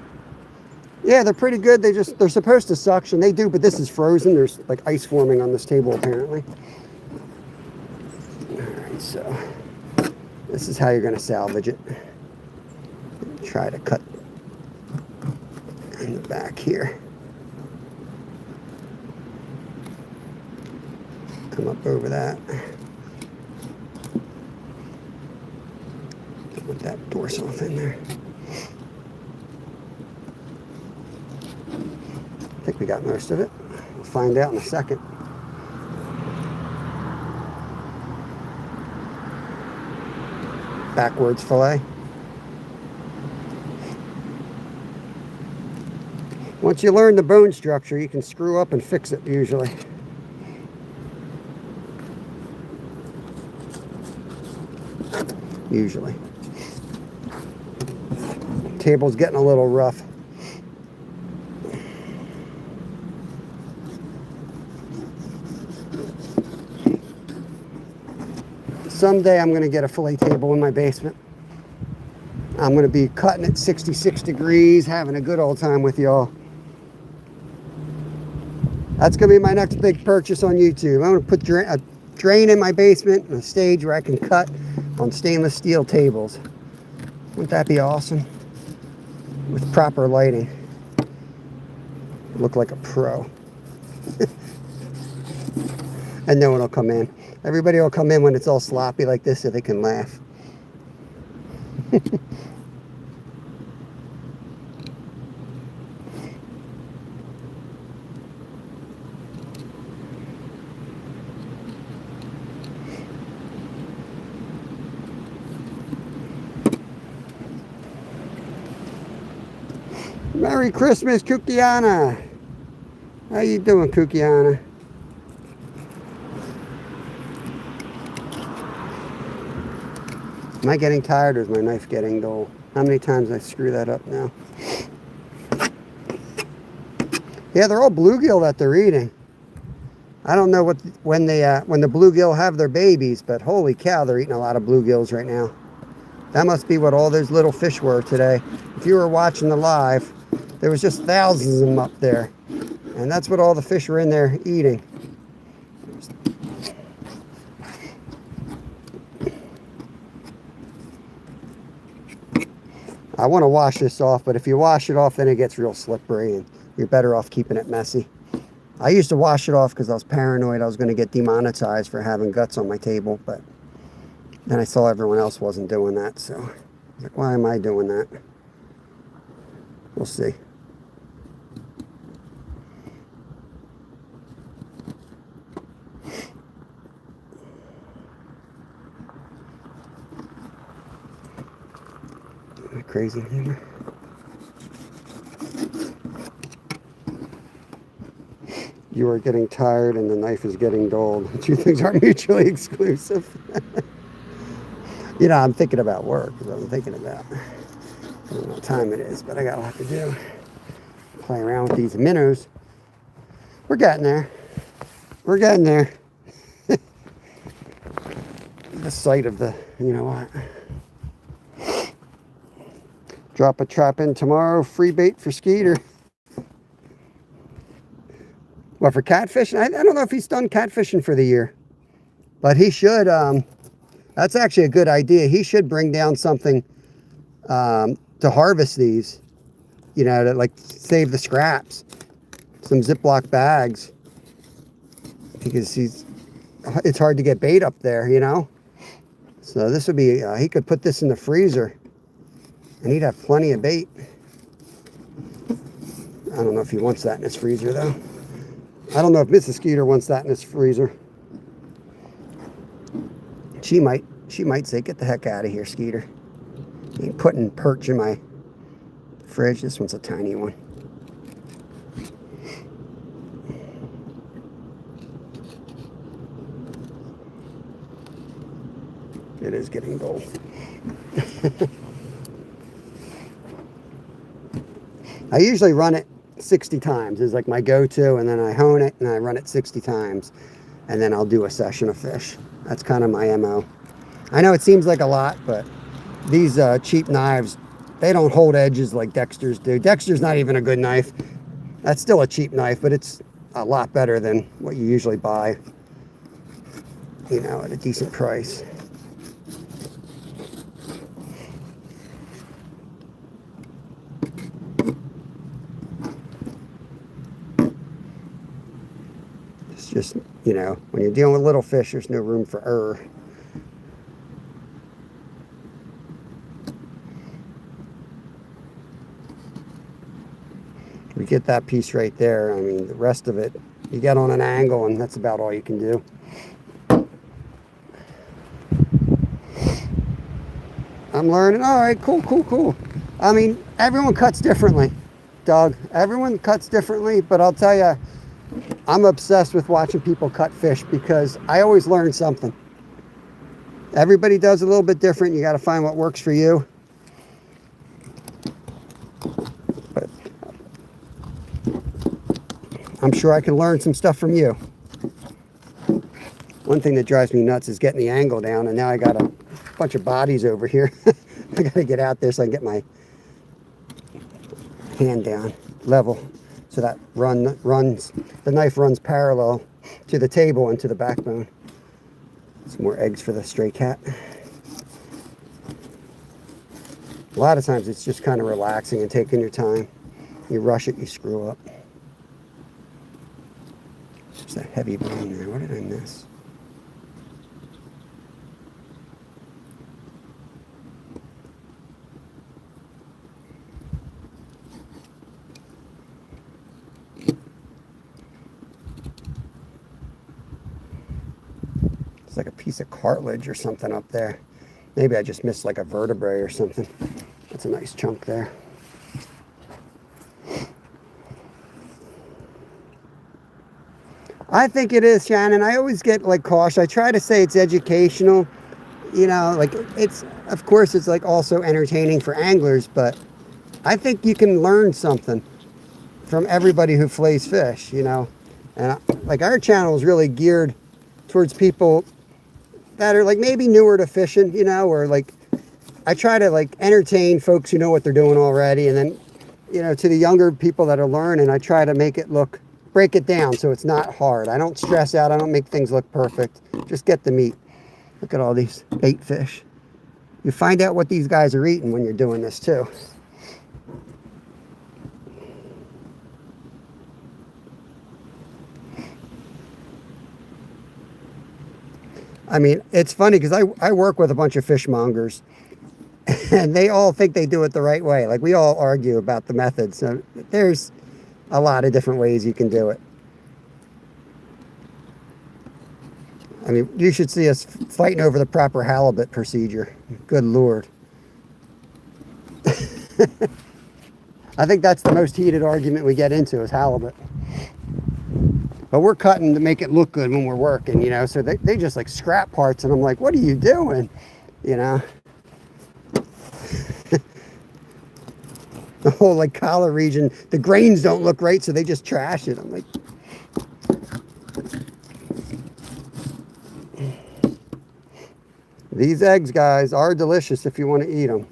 Yeah, they're pretty good. They're supposed to suction. They do, but this is frozen. There's like ice forming on this table apparently. All right, so this is how you're going to salvage it. Try to cut in the back here. Come up over that. Put that dorsal in there. I think we got most of it. We'll find out in a second. Backwards fillet. Once you learn the bone structure, you can screw up and fix it usually. Usually. Table's getting a little rough. Someday I'm going to get a fillet table in my basement. I'm going to be cutting at 66 degrees, having a good old time with y'all. That's going to be my next big purchase on YouTube. I'm going to put a drain in my basement and a stage where I can cut on stainless steel tables. Wouldn't that be awesome? With proper lighting. Look like a pro. And no one will come in. Everybody will come in when it's all sloppy like this so they can laugh. Merry Christmas, Kukiana. How you doing, Kukiana? Am I getting tired or is my knife getting dull? How many times I screw that up now? Yeah, they're all bluegill that they're eating. I don't know when the bluegill have their babies, but holy cow, they're eating a lot of bluegills right now. That must be what all those little fish were today. If you were watching the live, there was just thousands of them up there. And that's what all the fish were in there eating. I want to wash this off, but if you wash it off, then it gets real slippery, and you're better off keeping it messy. I used to wash it off because I was paranoid I was going to get demonetized for having guts on my table, but then I saw everyone else wasn't doing that, so I was like, why am I doing that? We'll see. Crazy humor. You are getting tired and the knife is getting dulled. The two things aren't mutually exclusive. You know, I'm thinking about work. I'm thinking about, I don't know what time it is, but I got a lot to do. Play around with these minnows. We're getting there. We're getting there. The sight of the, you know what? Drop a trap in tomorrow, free bait for Skeeter. What, for catfishing? I don't know if he's done catfishing for the year, but he should. That's actually a good idea. He should bring down something to harvest these, you know, to like save the scraps. Some Ziploc bags, because it's hard to get bait up there, you know. So this would be, he could put this in the freezer and he'd have plenty of bait. I don't know if he wants that in his freezer though. I don't know if Mrs. Skeeter wants that in his freezer. She might say, get the heck out of here, Skeeter. You ain't putting perch in my fridge. This one's a tiny one. It is getting dull. I usually run it 60 times is like my go-to, and then I hone it and I run it 60 times, and then I'll do a session of fish. That's kind of my MO. I know it seems like a lot, but these cheap knives, they don't hold edges like Dexter's do. Dexter's not even a good knife. That's still a cheap knife, but it's a lot better than what you usually buy, you know, at a decent price. Just, you know, when you're dealing with little fish, there's no room for error. We get that piece right there. I mean, the rest of it, you get on an angle, and that's about all you can do. I'm learning. All right, cool. I mean, everyone cuts differently, Doug. Everyone cuts differently, but I'll tell you, I'm obsessed with watching people cut fish because I always learn something. Everybody does a little bit different. You got to find what works for you. But I'm sure I can learn some stuff from you. One thing that drives me nuts is getting the angle down, and now I got a bunch of bodies over here. I got to get out there so I can get my hand down level, so that the knife runs parallel to the table and to the backbone. Some more eggs for the stray cat. A lot of times it's just kind of relaxing and taking your time. You rush it, you screw up. There's that heavy bone there. What did I miss? It's like a piece of cartilage or something up there. Maybe I just missed like a vertebrae or something. That's a nice chunk there. I think it is, Shannon. I always get like cautious. I try to say it's educational. You know, like Of course, it's like also entertaining for anglers, but I think you can learn something from everybody who fillets fish, you know. And like our channel is really geared towards people that are like maybe newer to fishing, you know, or like I try to like entertain folks who know what they're doing already, and then, you know, to the younger people that are learning, I try to make it break it down so it's not hard. I don't stress out. I don't make things look perfect. Just get the meat. Look at all these bait fish. You find out what these guys are eating when you're doing this too. I mean, it's funny because I work with a bunch of fishmongers, and they all think they do it the right way. Like, we all argue about the methods. So there's a lot of different ways you can do it. I mean, you should see us fighting over the proper halibut procedure. Good Lord. I think that's the most heated argument we get into is halibut. But we're cutting to make it look good when we're working, you know, so they just like scrap parts, and I'm like, what are you doing? You know? The whole like collar region, the grains don't look right, so they just trash it. I'm like, these eggs, guys, are delicious if you want to eat them.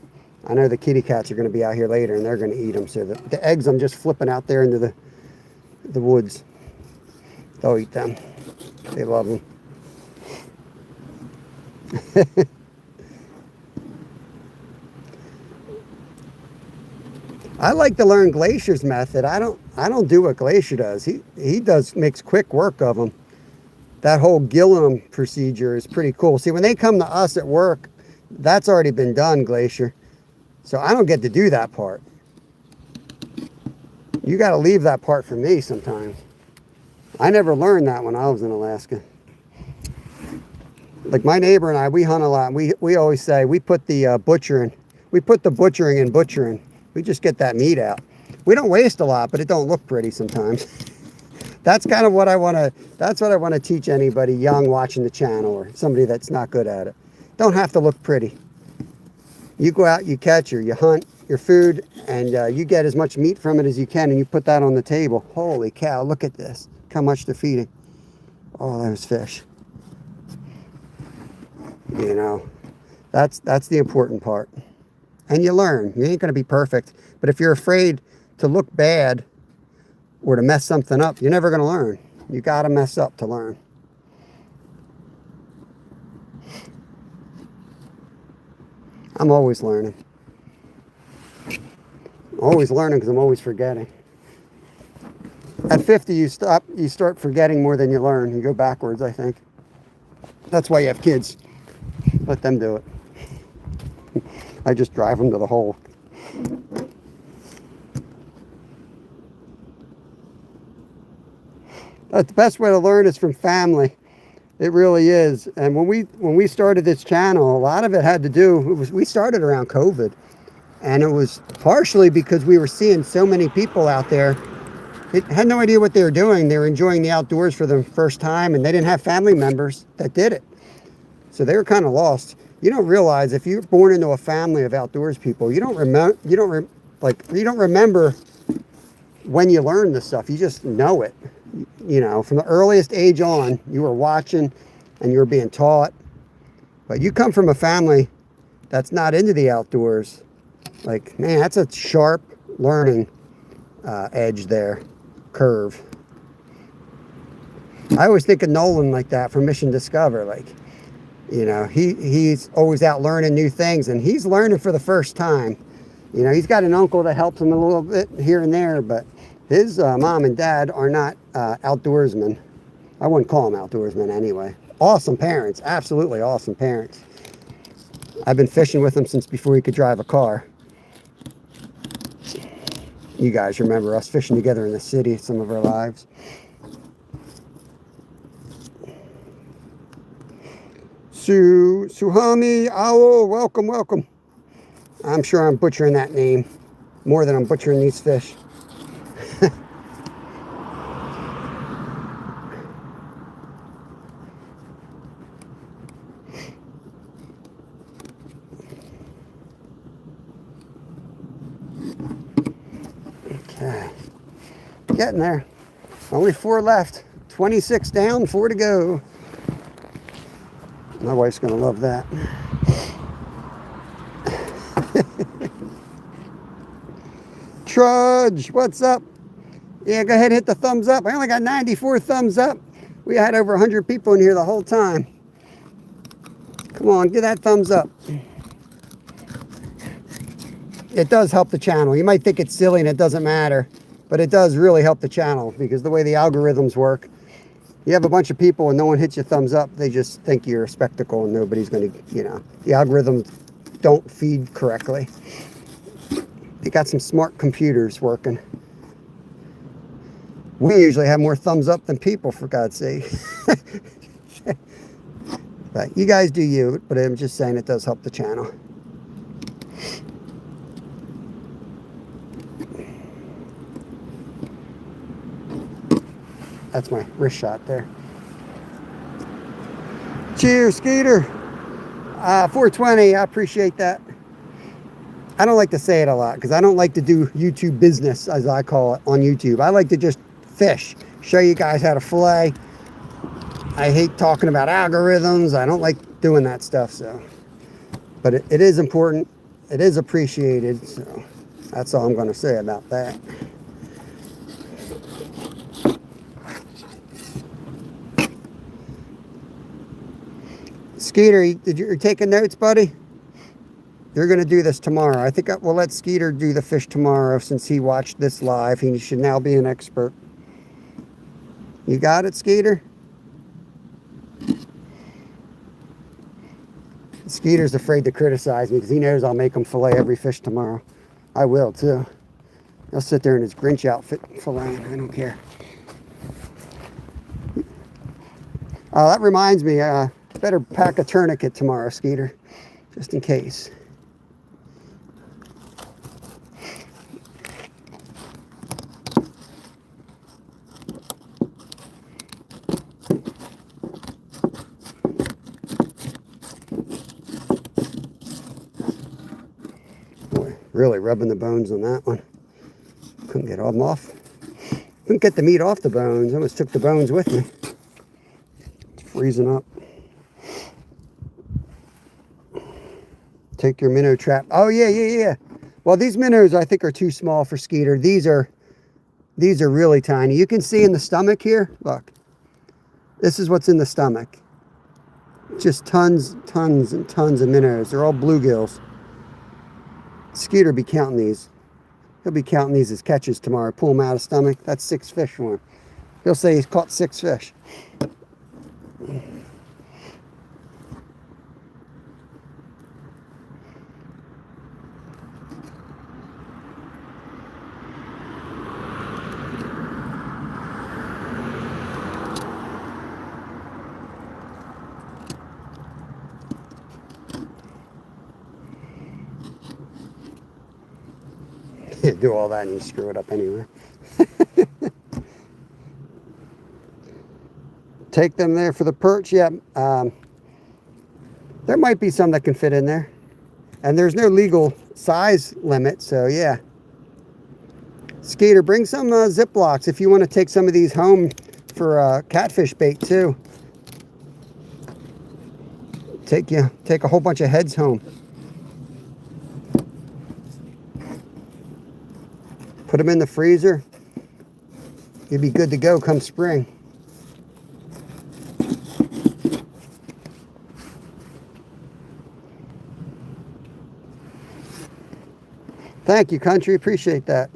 I know the kitty cats are going to be out here later, and they're going to eat them. So the eggs I'm just flipping out there into the woods. They'll eat them. They love them. I like to learn Glacier's method. I don't do what Glacier does. He makes quick work of them. That whole gilling them procedure is pretty cool. See, when they come to us at work, that's already been done, Glacier. So I don't get to do that part. You got to leave that part for me sometimes. I never learned that when I was in Alaska. Like my neighbor and I, we hunt a lot. We always say we put the butchering in butchering. We just get that meat out. We don't waste a lot, but it don't look pretty sometimes. That's kind of what I want to teach anybody young watching the channel, or somebody that's not good at it. Don't have to look pretty. You go out, you catch or you hunt your food, and you get as much meat from it as you can, and you put that on the table. Holy cow, look at this. How much they're feeding. Oh, there's fish. You know, that's the important part. And you learn. You ain't going to be perfect. But if you're afraid to look bad or to mess something up, you're never going to learn. You got to mess up to learn. I'm always learning. Always learning because I'm always forgetting. At 50, you start forgetting more than you learn. You go backwards, I think. That's why you have kids. Let them do it. I just drive them to the hole. But the best way to learn is from family. It really is. And when we started this channel, a lot of it had to do, we started around COVID. And it was partially because we were seeing so many people out there that had no idea what they were doing. They were enjoying the outdoors for the first time, and they didn't have family members that did it. So they were kind of lost. You don't realize if you're born into a family of outdoors people, you don't remember when you learn this stuff. You just know it. You know, from the earliest age on, you were watching and you were being taught. But you come from a family that's not into the outdoors. Like, man, that's a sharp learning edge there, curve. I always think of Nolan like that from Mission Discover. Like, you know, he's always out learning new things, and he's learning for the first time. You know, he's got an uncle that helps him a little bit here and there, but his mom and dad are not outdoorsmen. I wouldn't call them outdoorsmen anyway. Awesome parents, absolutely awesome parents. I've been fishing with him since before he could drive a car. You guys remember us fishing together in the city some of our lives. Suhami Awo, welcome, welcome. I'm sure I'm butchering that name more than I'm butchering these fish. getting there. Only 4 left. 26 down, 4 to go. My wife's gonna love that. Trudge, what's up? Yeah, go ahead and hit the thumbs up. I only got 94 thumbs up. We had over 100 people in here the whole time. Come on, give that thumbs up. It does help the channel. You might think it's silly and it doesn't matter, but it does really help the channel because the way the algorithms work, you have a bunch of people and no one hits your thumbs up, they just think you're a spectacle and nobody's going to, you know, the algorithms don't feed correctly. They got some smart computers working. We usually have more thumbs up than people, for God's sake. But you guys do you, but I'm just saying it does help the channel. That's my wrist shot there. Cheers, Skeeter. 420, I appreciate that. I don't like to say it a lot because I don't like to do YouTube business, as I call it, on YouTube. I like to just fish, show you guys how to fillet. I hate talking about algorithms. I don't like doing that stuff, so. But it is important. It is appreciated, so that's all I'm going to say about that. Skeeter, you're taking notes, buddy? You're going to do this tomorrow. I think we'll let Skeeter do the fish tomorrow since he watched this live. He should now be an expert. You got it, Skeeter? Skeeter's afraid to criticize me because he knows I'll make him fillet every fish tomorrow. I will, too. He'll sit there in his Grinch outfit filleting. I don't care. Oh, that reminds me. Better pack a tourniquet tomorrow, Skeeter, just in case. Boy, really rubbing the bones on that one. Couldn't get them off. Couldn't get the meat off the bones. I almost took the bones with me. It's freezing up. Take your minnow trap. Oh, yeah. Well, these minnows I think are too small for Skeeter. These are really tiny. You can see in the stomach here. Look. This is what's in the stomach. Just tons and tons of minnows. They're all bluegills. Skeeter be counting these. He'll be counting these as catches tomorrow. Pull them out of stomach. That's 6 fish for him. He'll say he's caught 6 fish. Do all that and you screw it up anyway. Take them there for the perch. Yeah, there might be some that can fit in there. And there's no legal size limit, so yeah. Skeeter, bring some Ziplocs if you want to take some of these home for catfish bait too. Take a whole bunch of heads home. Put them in the freezer. You'll be good to go come spring. Thank you, country. Appreciate that.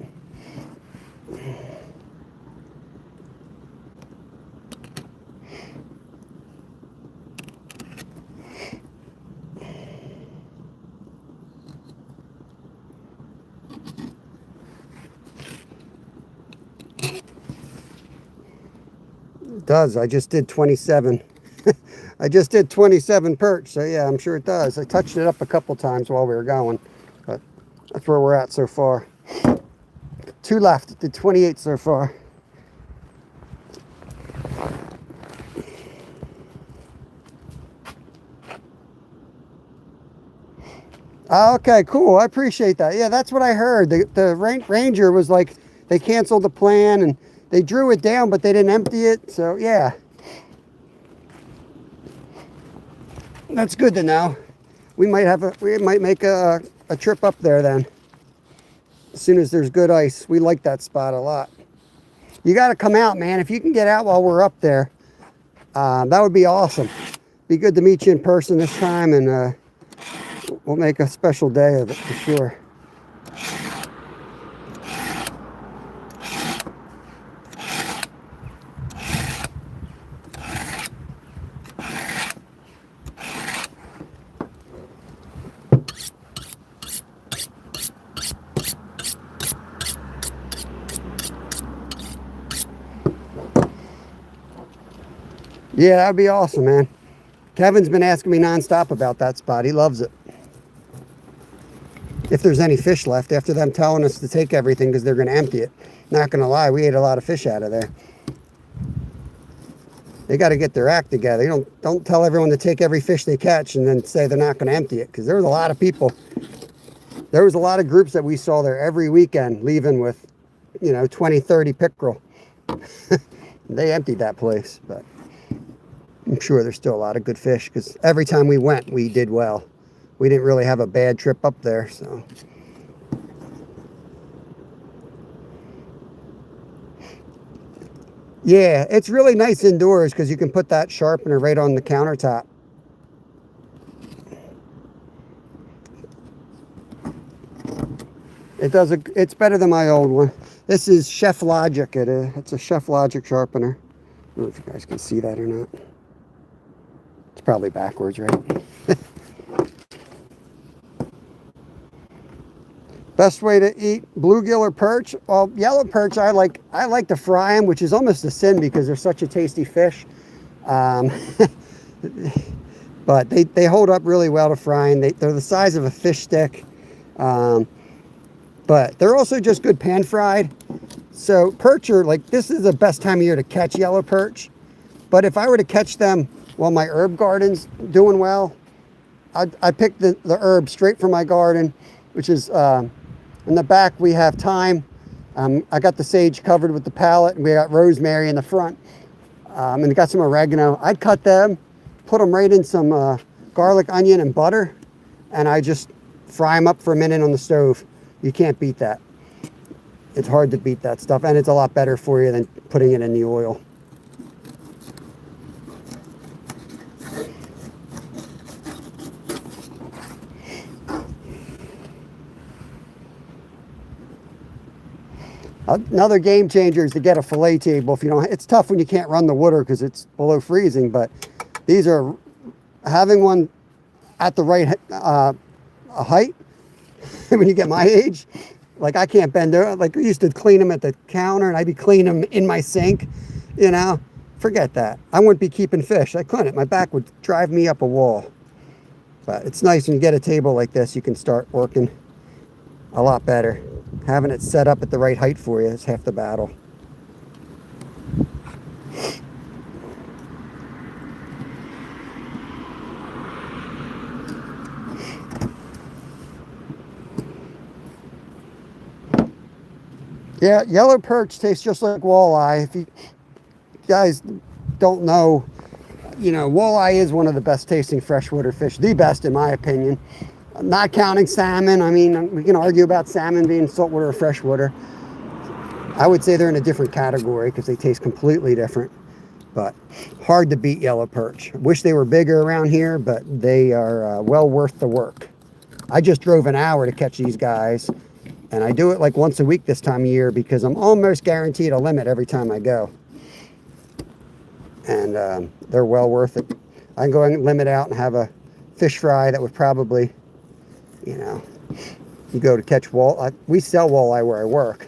It does. I just did 27. I just did 27 perch, so yeah, I'm sure it does. I touched it up a couple times while we were going, but that's where we're at so far. 2 left. Did 28 so far. Okay, cool. I appreciate that. Yeah, that's what I heard. The Ranger was like, they canceled the plan and They drew it down, but they didn't empty it. So yeah, that's good to know. We might make a trip up there then. As soon as there's good ice, we like that spot a lot. You got to come out, man. If you can get out while we're up there, that would be awesome. Be good to meet you in person this time, and we'll make a special day of it for sure. Yeah, that'd be awesome, man. Kevin's been asking me nonstop about that spot. He loves it. If there's any fish left after them telling us to take everything because they're going to empty it. Not going to lie, we ate a lot of fish out of there. They got to get their act together. You don't tell everyone to take every fish they catch and then say they're not going to empty it, because there was a lot of people. There was a lot of groups that we saw there every weekend leaving with, 20, 30 pickerel. They emptied that place, but I'm sure there's still a lot of good fish, because every time we went, we did well. We didn't really have a bad trip up there, so. Yeah, it's really nice indoors because you can put that sharpener right on the countertop. It's better than my old one. This is Chef Logic. It's a Chef Logic sharpener. I don't know if you guys can see that or not. It's probably backwards, right? Best way to eat bluegill or perch? Well, yellow perch, I like to fry them, which is almost a sin because they're such a tasty fish. But they hold up really well to frying. They're the size of a fish stick. But they're also just good pan fried. So perch are this is the best time of year to catch yellow perch. But if I were to catch them while my herb garden's doing well, I pick the herb straight from my garden, which is in the back we have thyme. I got the sage covered with the pallet, and we got rosemary in the front. And we got some oregano. I'd cut them, put them right in some garlic, onion, and butter, and I just fry them up for a minute on the stove. You can't beat that. It's hard to beat that stuff, and it's a lot better for you than putting it in the oil. Another game changer is to get a fillet table. If you don't, it's tough when you can't run the water because it's below freezing. But these are having one at the right height. When you get my age, I can't bend over. We used to clean them at the counter, and I'd be cleaning them in my sink. Forget that. I wouldn't be keeping fish. I couldn't. My back would drive me up a wall. But it's nice when you get a table like this. You can start working a lot better. Having it set up at the right height for you is half the battle. Yeah, yellow perch tastes just like walleye. If you guys don't know, walleye is one of the best tasting freshwater fish. The best, in my opinion. Not counting salmon. I mean, we can argue about salmon being saltwater or freshwater. I would say they're in a different category because they taste completely different. But hard to beat yellow perch. Wish they were bigger around here, but they are well worth the work. I just drove an hour to catch these guys. And I do it once a week this time of year because I'm almost guaranteed a limit every time I go. And they're well worth it. I can go and limit out and have a fish fry that would probably, you go to catch walleye. We sell walleye where I work.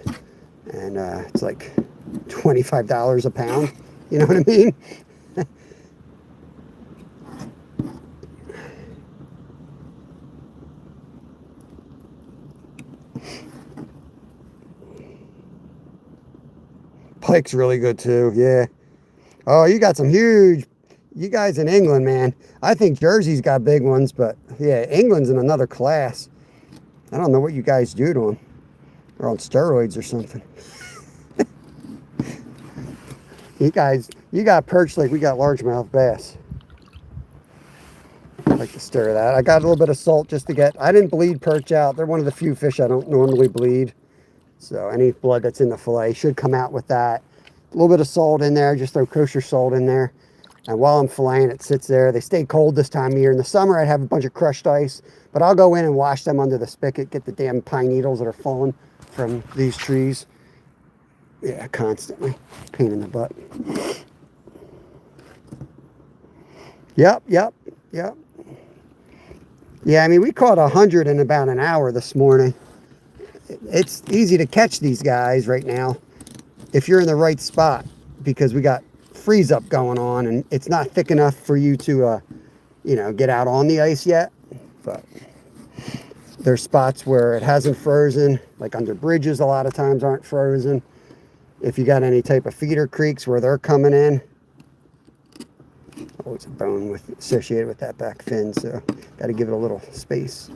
And it's like $25 a pound. You know what I mean? Pike's really good too, yeah. Oh, you got some huge, you guys in England, man. I think Jersey's got big ones, but yeah, England's in another class. I don't know what you guys do to them. They're on steroids or something. You got perch like we got largemouth bass. I like to stir that. I got a little bit of salt just to get, I didn't bleed perch out. They're one of the few fish I don't normally bleed. So any blood that's in the fillet should come out with that. A little bit of salt in there, just throw kosher salt in there. And while I'm filleting, it sits there. They stay cold this time of year. In the summer, I'd have a bunch of crushed ice, but I'll go in and wash them under the spigot, get the damn pine needles that are falling from these trees. Yeah, constantly. Pain in the butt. Yep. Yeah, I mean, we caught 100 in about an hour this morning. It's easy to catch these guys right now if you're in the right spot, because we got freeze up going on and it's not thick enough for you to get out on the ice yet. But there's spots where it hasn't frozen, like under bridges a lot of times aren't frozen. If you got any type of feeder creeks where they're coming in, always a bone associated with that back fin, so got to give it a little space.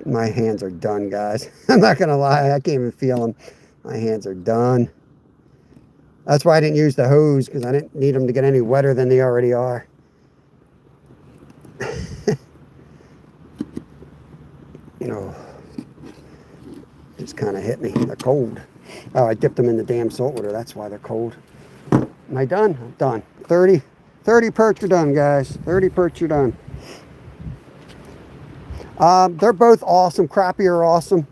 My hands are done, guys. I'm not gonna lie, I can't even feel them. My hands are done. That's why I didn't use the hose, because I didn't need them to get any wetter than they already are. Just kind of hit me. They're cold. Oh, I dipped them in the damn salt water. That's why they're cold. Am I done? I'm done. 30 perch are done, guys. 30 perch are done. They're both awesome. Crappie are awesome.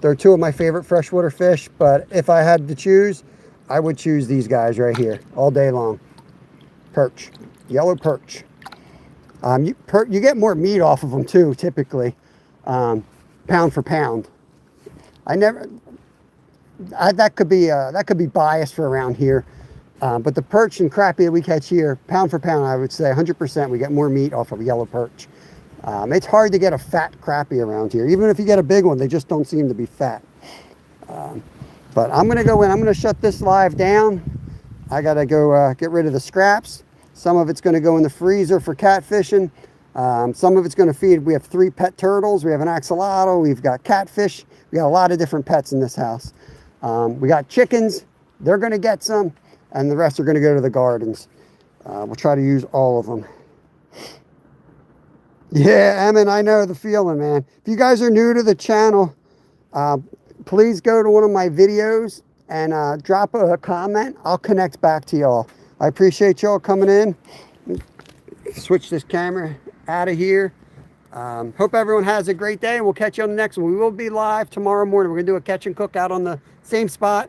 They're two of my favorite freshwater fish, but if I had to choose, I would choose these guys right here all day long. Perch. Yellow perch. You get more meat off of them too, typically, pound for pound. That could be biased for around here, but the perch and crappie that we catch here, pound for pound, I would say 100% we get more meat off of yellow perch. It's hard to get a fat crappie around here. Even if you get a big one, they just don't seem to be fat. But I'm gonna go in, I'm gonna shut this live down. I gotta go get rid of the scraps. Some of it's gonna go in the freezer for catfishing. Some of it's gonna feed, we have 3 pet turtles, we have an axolotl, we've got catfish, we got a lot of different pets in this house. We got chickens, they're gonna get some, and the rest are gonna go to the gardens. We'll try to use all of them. Yeah, Emin, I know the feeling, man. If you guys are new to the channel, please go to one of my videos and drop a comment. I'll connect back to y'all. I appreciate y'all coming in. Switch this camera out of here. Hope everyone has a great day, and we'll catch you on the next one. We will be live tomorrow morning. We're going to do a catch and cook out on the same spot.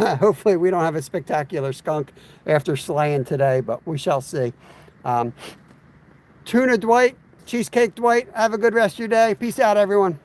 Hopefully we don't have a spectacular skunk after slaying today, but we shall see. Tuna Dwight, Cheesecake Dwight, have a good rest of your day. Peace out, everyone.